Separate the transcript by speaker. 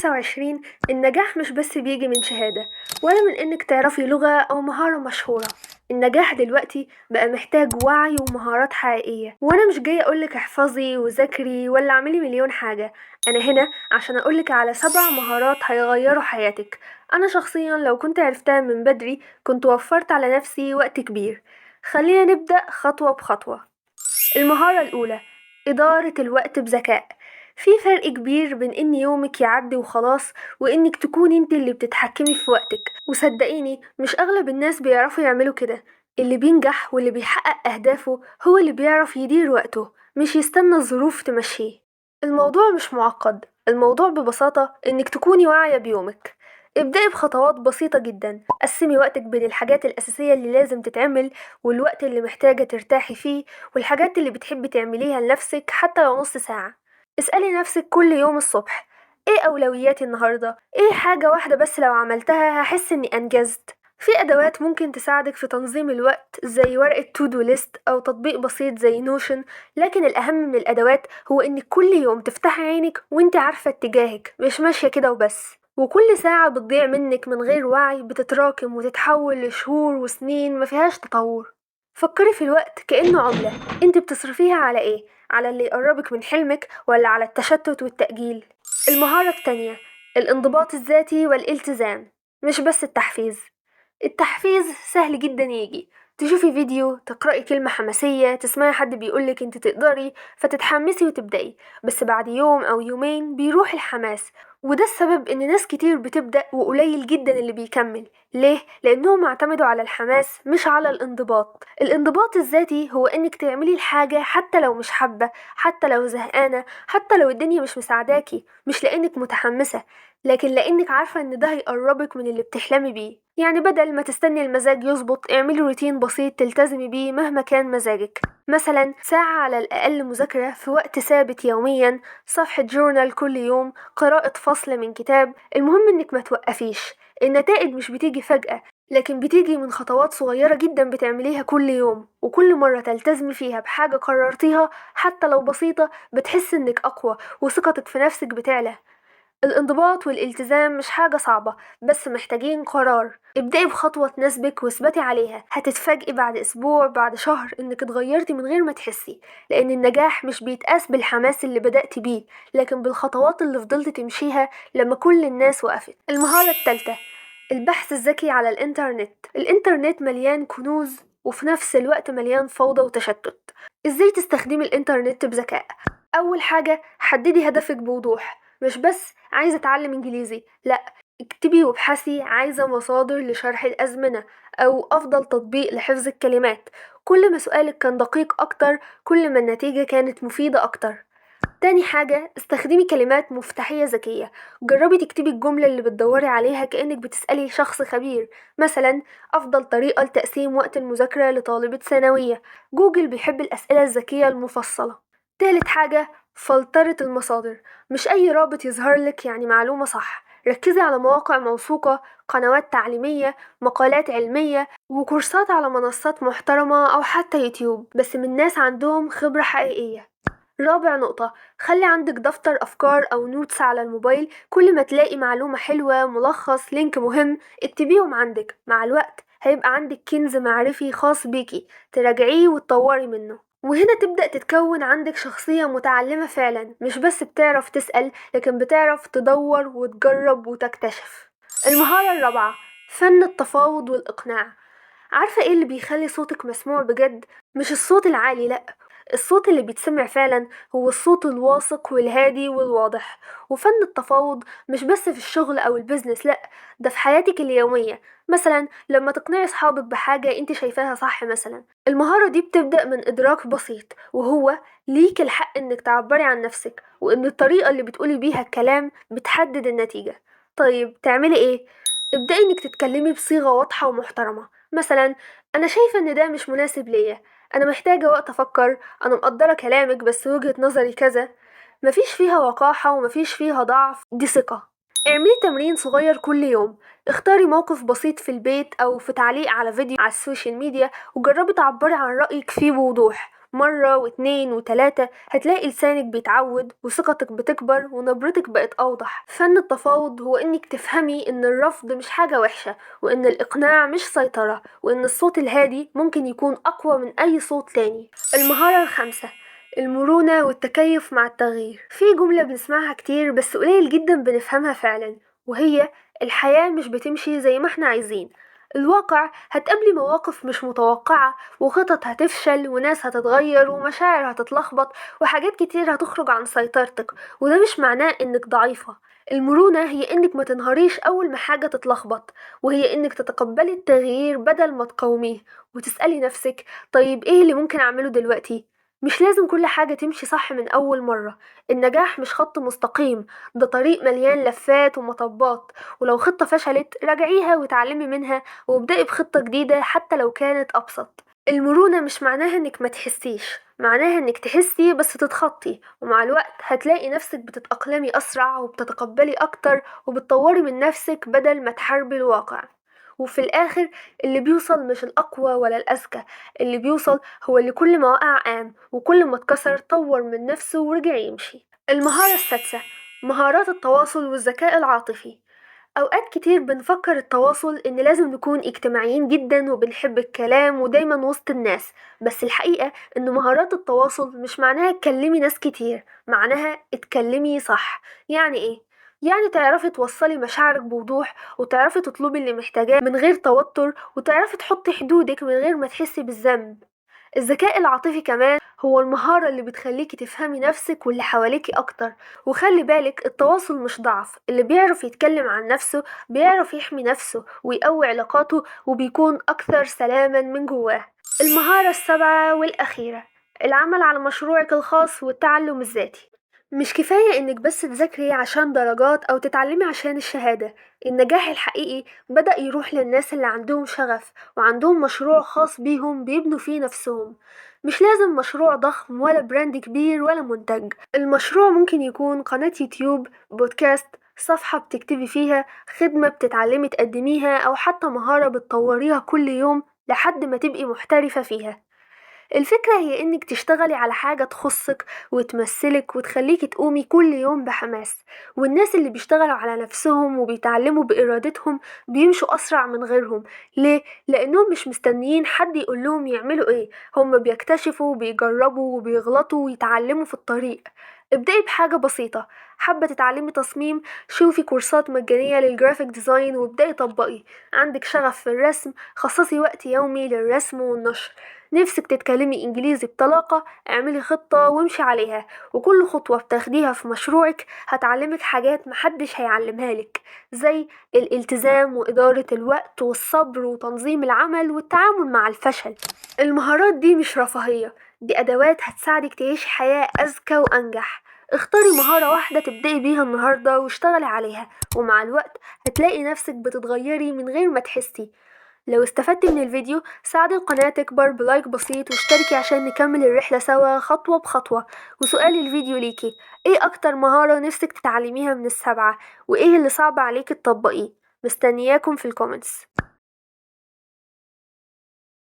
Speaker 1: 2025 النجاح مش بس بيجي من شهادة ولا من إنك تعرفي لغة أو مهارة مشهورة. النجاح دلوقتي بقى محتاج وعي ومهارات حقيقية، وأنا مش جاية أقولك احفظي وذاكري ولا اعملي مليون حاجة. أنا هنا عشان أقولك على 7 مهارات هيغيروا حياتك. أنا شخصيا لو كنت عرفتها من بدري كنت وفرت على نفسي وقت كبير. خلينا نبدأ خطوة بخطوة. المهارة الأولى: إدارة الوقت بذكاء. في فرق كبير بين إن يومك يعدي وخلاص وإنك تكوني انت اللي بتتحكمي في وقتك، وصدقيني مش أغلب الناس بيعرفوا يعملوا كده. اللي بينجح واللي بيحقق أهدافه هو اللي بيعرف يدير وقته، مش يستنى الظروف تمشيه. الموضوع مش معقد، الموضوع ببساطة إنك تكوني واعية بيومك. ابدأي بخطوات بسيطة جدا، قسمي وقتك بين الحاجات الأساسية اللي لازم تتعمل والوقت اللي محتاجة ترتاحي فيه والحاجات اللي بتحبي تعمليها لنفسك حتى لو نص ساعة. اسألي نفسك كل يوم الصبح: ايه أولوياتي النهاردة؟ ايه حاجة واحدة بس لو عملتها هحس اني أنجزت؟ في أدوات ممكن تساعدك في تنظيم الوقت زي ورقة تو دو ليست أو تطبيق بسيط زي نوشن، لكن الأهم من الأدوات هو إنك كل يوم تفتحي عينك وإنت عارفة اتجاهك، مش ماشية كده وبس. وكل ساعة بتضيع منك من غير وعي بتتراكم وتتحول لشهور وسنين مفيهاش تطور. فكري في الوقت كأنه عملة، انت بتصرفيها على ايه؟ على اللي يقربك من حلمك ولا على التشتت والتأجيل؟ المهارة التانية: الانضباط الذاتي والالتزام، مش بس التحفيز. التحفيز سهل جدا يجي، تشوفي فيديو، تقرأي كلمة حماسية، تسمعي حد بيقولك انت تقدري فتتحمسي وتبدأي، بس بعد يوم أو يومين بيروح الحماس. وده السبب ان ناس كتير بتبدأ وقليل جدا اللي بيكمل. ليه؟ لأنهم اعتمدوا على الحماس مش على الانضباط. الانضباط الذاتي هو انك تعملي الحاجة حتى لو مش حابة، حتى لو زهقانة، حتى لو الدنيا مش مساعداكي، مش لأنك متحمسة لكن لأنك عارفة ان ده هيقربك من اللي بتحلمي بيه. يعني بدل ما تستني المزاج يظبط اعملي روتين بسيط تلتزمي بيه مهما كان مزاجك. مثلا ساعة على الأقل مذاكرة في وقت ثابت يوميا، صفحة جورنال كل يوم، قراءة فصل من كتاب. المهم انك ما توقفيش. النتائج مش بتيجي فجأة، لكن بتيجي من خطوات صغيرة جدا بتعمليها كل يوم، وكل مرة تلتزمي فيها بحاجة قررتيها حتى لو بسيطة بتحس انك أقوى وثقتك في نفسك بتعلى. الانضباط والالتزام مش حاجة صعبة، بس محتاجين قرار. ابدأي بخطوة تناسبك واثبتي عليها، هتتفاجئي بعد أسبوع بعد شهر إنك اتغيرتي من غير ما تحسي. لأن النجاح مش بيتقاس بالحماس اللي بدأتي بيه، لكن بالخطوات اللي فضلت تمشيها لما كل الناس وقفت. المهارة التالتة: البحث الذكي على الإنترنت. الإنترنت مليان كنوز وفي نفس الوقت مليان فوضى وتشتت. إزاي تستخدمي الإنترنت بذكاء؟ أول حاجة، حددي هدفك بوضوح. مش بس عايزة أتعلم إنجليزي، لأ، اكتبي وابحثي عايزة مصادر لشرح الأزمنة أو أفضل تطبيق لحفظ الكلمات. كل ما سؤالك كان دقيق أكتر كل ما النتيجة كانت مفيدة أكتر. تاني حاجة، استخدمي كلمات مفتاحية ذكية. جربي تكتبي الجملة اللي بتدوري عليها كأنك بتسألي شخص خبير. مثلا: أفضل طريقة لتقسيم وقت المذاكرة لطالبة ثانوية. جوجل بيحب الأسئلة الذكية المفصلة. تالت حاجة، فلترة المصادر. مش أي رابط يظهرلك يعني معلومة صح. ركزي على مواقع موثوقة، قنوات تعليمية، مقالات علمية، وكورسات على منصات محترمة أو حتى يوتيوب بس من ناس عندهم خبرة حقيقية. رابع نقطة، خلي عندك دفتر أفكار أو نوتس على الموبايل. كل ما تلاقي معلومة حلوة، ملخص، لينك مهم، اكتبيهم عندك. مع الوقت هيبقى عندك كنز معرفي خاص بيكي تراجعيه وتطوري منه. وهنا تبدأ تتكون عندك شخصية متعلمة فعلا، مش بس بتعرف تسأل لكن بتعرف تدور وتجرب وتكتشف. المهارة الرابعة: فن التفاوض والإقناع. عارفة ايه اللي بيخلي صوتك مسموع بجد؟ مش الصوت العالي، لأ، الصوت اللي بيتسمع فعلا هو الصوت الواثق والهادي والواضح. وفن التفاوض مش بس في الشغل أو البيزنس، لأ، ده في حياتك اليومية. مثلا لما تقنعي صحابك بحاجة انت شايفاها صح مثلا. المهارة دي بتبدأ من إدراك بسيط، وهو ليك الحق انك تعبري عن نفسك، وان الطريقة اللي بتقولي بيها الكلام بتحدد النتيجة. طيب تعملي ايه؟ ابدأي انك تتكلمي بصيغة واضحة ومحترمة. مثلا: أنا شايفة إن ده مش مناسب ليا، أنا محتاجة وقت أفكر، أنا مقدرة كلامك بس وجهة نظري كذا. مفيش فيها وقاحة ومفيش فيها ضعف، دي ثقة. اعملي تمرين صغير كل يوم. اختاري موقف بسيط في البيت أو في تعليق على فيديو على السوشيال ميديا وجربي تعبري عن رأيك فيه بوضوح. مرة واتنين وتلاتة هتلاقي لسانك بيتعود وثقتك بتكبر ونبرتك بقت أوضح. فن التفاوض هو إنك تفهمي إن الرفض مش حاجة وحشة، وإن الإقناع مش سيطرة، وإن الصوت الهادي ممكن يكون أقوى من أي صوت تاني. المهارة الخامسة: المرونة والتكيف مع التغيير. في جملة بنسمعها كتير بس قليل جدا بنفهمها فعلا، وهي: الحياة مش بتمشي زي ما احنا عايزين. الواقع هتقابلي مواقف مش متوقعة، وخطط هتفشل، وناس هتتغير، ومشاعر هتتلخبط، وحاجات كتير هتخرج عن سيطرتك، وده مش معناه انك ضعيفة. المرونة هي انك ما تنهاريش اول ما حاجة تتلخبط، وهي انك تتقبلي التغيير بدل ما تقاوميه، وتسألي نفسك: طيب ايه اللي ممكن اعمله دلوقتي؟ مش لازم كل حاجة تمشي صح من أول مرة. النجاح مش خط مستقيم، ده طريق مليان لفات ومطبات، ولو خطة فشلت راجعيها وتعلمي منها وابدأي بخطة جديدة حتى لو كانت أبسط. المرونة مش معناها انك ما تحسيش، معناها انك تحسي بس تتخطي، ومع الوقت هتلاقي نفسك بتتأقلمي أسرع وبتتقبلي أكتر وبتطوري من نفسك بدل ما تحاربي الواقع. وفي الآخر، اللي بيوصل مش الأقوى ولا الأذكى، اللي بيوصل هو اللي كل ما وقع قام، وكل ما اتكسر طور من نفسه ورجع يمشي. المهارة السادسة: مهارات التواصل والذكاء العاطفي. أوقات كتير بنفكر التواصل إن لازم نكون اجتماعيين جدا وبنحب الكلام ودايما وسط الناس، بس الحقيقة إن مهارات التواصل مش معناها تكلمي ناس كتير، معناها اتكلمي صح. يعني إيه؟ يعني تعرفي توصلي مشاعرك بوضوح، وتعرفي تطلبي اللي محتاجاه من غير توتر، وتعرفي تحطي حدودك من غير ما تحسي بالذنب. الذكاء العاطفي كمان هو المهارة اللي بتخليكي تفهمي نفسك واللي حواليكي أكتر. وخلي بالك، التواصل مش ضعف، اللي بيعرف يتكلم عن نفسه بيعرف يحمي نفسه ويقوي علاقاته وبيكون أكثر سلاما من جواه. المهارة السابعة والأخيرة: العمل على مشروعك الخاص والتعلم الذاتي. مش كفاية إنك بس تذاكري عشان درجات أو تتعلمي عشان الشهادة. النجاح الحقيقي بدأ يروح للناس اللي عندهم شغف وعندهم مشروع خاص بيهم بيبنوا فيه نفسهم. مش لازم مشروع ضخم ولا براند كبير ولا منتج. المشروع ممكن يكون قناة يوتيوب، بودكاست، صفحة بتكتبي فيها، خدمة بتتعلمي تقدميها، أو حتى مهارة بتطوريها كل يوم لحد ما تبقي محترفة فيها. الفكرة هي إنك تشتغلي على حاجة تخصك وتمثلك وتخليكي تقومي كل يوم بحماس. والناس اللي بيشتغلوا على نفسهم وبيتعلموا بإرادتهم بيمشوا أسرع من غيرهم. ليه؟ لأنهم مش مستنيين حد يقولهم يعملوا إيه، هم بيكتشفوا وبيجربوا وبيغلطوا ويتعلموا في الطريق. ابدأي بحاجة بسيطة. حابة تتعلمي تصميم؟ شوفي كورسات مجانية للجرافيك ديزاين وابدأي طبقي. عندك شغف في الرسم؟ خصصي وقت يومي للرسم والنشر. نفسك تتكلمي إنجليزي بطلاقة؟ اعملي خطة وامشي عليها، وكل خطوة بتاخديها في مشروعك هتعلمك حاجات محدش هيعلمها لك، زي الالتزام وإدارة الوقت والصبر وتنظيم العمل والتعامل مع الفشل. المهارات دي مش رفاهية، دي أدوات هتساعدك تعيشي حياة أذكى وأنجح. اختاري مهارة واحدة تبدأي بيها النهاردة واشتغلي عليها، ومع الوقت هتلاقي نفسك بتتغيري من غير ما تحسي. لو استفدت من الفيديو، ساعدي القناة تكبر بلايك بسيط، واشتركي عشان نكمل الرحلة سوا خطوة بخطوة. وسؤال الفيديو ليكي: ايه اكتر مهارة نفسك تتعلميها من السبعة؟ وايه اللي صعب عليكي تطبقيه؟ مستنياكم في الكومنتس.